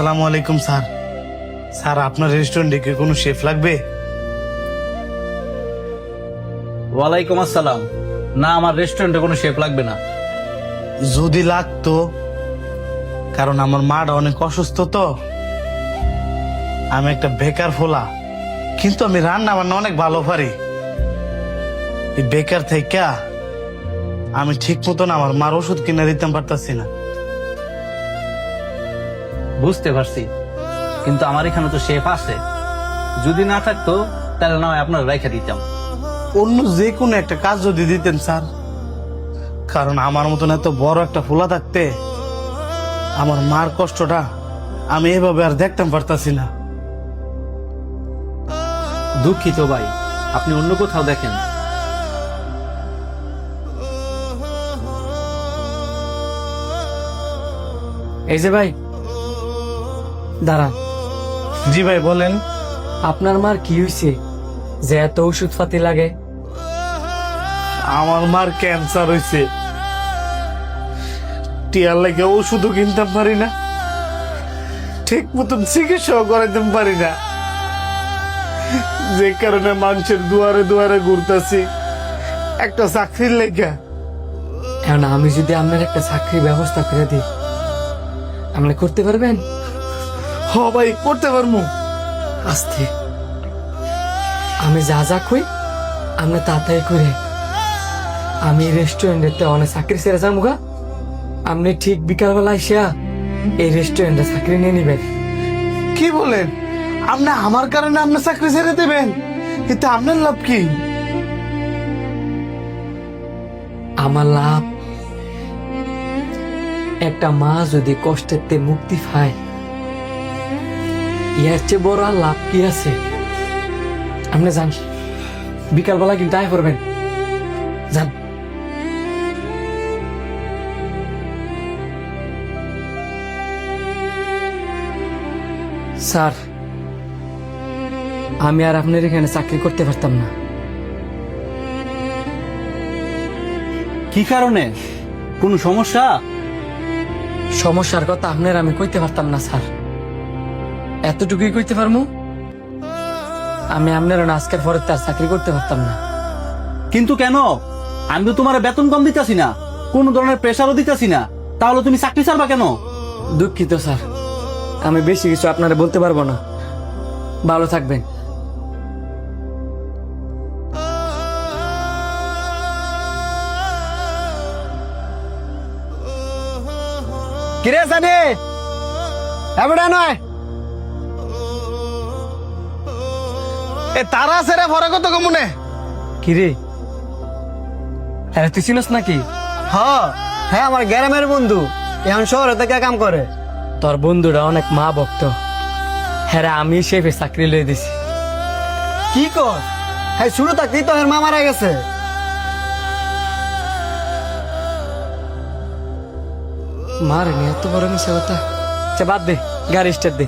আসসালামু আলাইকুম sir. Sir আপনার রেস্টুরেন্টে কি কোনো শেফ লাগবে? ওয়ালাইকুম আসসালাম। না, আমার রেস্টুরেন্টে কোনো শেফ লাগবে না। যদি লাগতো, কারণ আমার মাটা অনেক অসুস্থ তো। আমি একটা বেকার ফোলা, কিন্তু আমি রান্না বান্না অনেক ভালো পারি। এই বেকার থেকে আমি ঠিক মতন আমার মার ওষুধ কিনে দিতে পারতাছি না। বুঝতে পারছি, কিন্তু আমার এখানে তো শেফ আছে। যদি না থাকতো তাহলে না হয় আপনার রেখে দিতাম। অন্য যে কোনো একটা কাজ যদি দিতেন স্যার, কারণ আমার মতন এত বড় একটা ফোলা থাকতে আমার মার কষ্টটা আমি এভাবে আর দেখতে পারতাছি না। দুঃখিত ভাই, আপনি অন্য কোথাও দেখেন। এই যে ভাই, দাঁড়ান। জি ভাই বলেন। আপনার মার কি হয়েছে যে এত ওষুধ পাতি লাগে? আমার মার ক্যান্সার হয়েছে, টিয়ার লাগে ওষুধও কিনতে পারি না, ঠিক মতন চিকিৎসাও করাইতে পারি না, যে কারণে মানুষের দুয়ারে দুয়ারে ঘুরতেছি একটা চাকরির লেগা। এখন আমি যদি আপনার একটা চাকরির ব্যবস্থা করে দিই, আপনি করতে পারবেন? হ ভাই, করতে পারবো। আস্তে, আমি যা যা কই আপনি তাড়াতাড়ি করে। আমি রেস্টুরেন্টে অনেক চাকরি ছেড়ে যাবো গা, আপনি ঠিক বিকালবেলা এসে এই রেস্টুরেন্টে চাকরি নিয়ে নিবেন। কি বলেন? আপনি আমার কারণে আপনার চাকরি ছেড়ে দেবেন? এতে আপনার লাভ কি? আমার লাভ, একটা মা যদি কষ্টের তে মুক্তি পায়, এর চেয়ে বড় আর লাভ কি আছে? আপনি যান, বিকালবেলা কিন্তু আয় করবেন। যান। স্যার, আমি আর আপনার এখানে চাকরি করতে পারতাম না। কি কারণে? কোনো সমস্যা? সমস্যার কথা আপনার আমি কইতে পারতাম না স্যার, এতটুকুই কইতে পারবো, আমি আপনার আজকের পরে তার চাকরি করতে পারতাম না। কিন্তু কেন? আমি তো তোমার বেতন কম দিতেছি না, কোনো ধরনের প্রেশারও দিতেছি না, তাহলে তুমি চাকরি ছাড়বা কেন? দুঃখিত স্যার, আমি বেশি কিছু আপনারা বলতে পারবো না। ভালো থাকবেন। কিরে জানি এবারে নয় এ তারা ছেড়ে ভরে কত কমুনে? কিরে, হ্যাঁ তুই চিনস নাকি? হ্যাঁ আমার গ্রামের বন্ধু, এখন শহরে থেকে কাম করে। তোর বন্ধুরা অনেক মা ভক্ত, হ্যাঁ আমি শেফে চাকরি লয়ে দিছি। কি কর? হ্যাঁ শুরু থাকতেই তো এর মা মারা গেছে। মার এত বড় মিশা কথা। বাদ দে, গাড়ি স্টার্ট দে।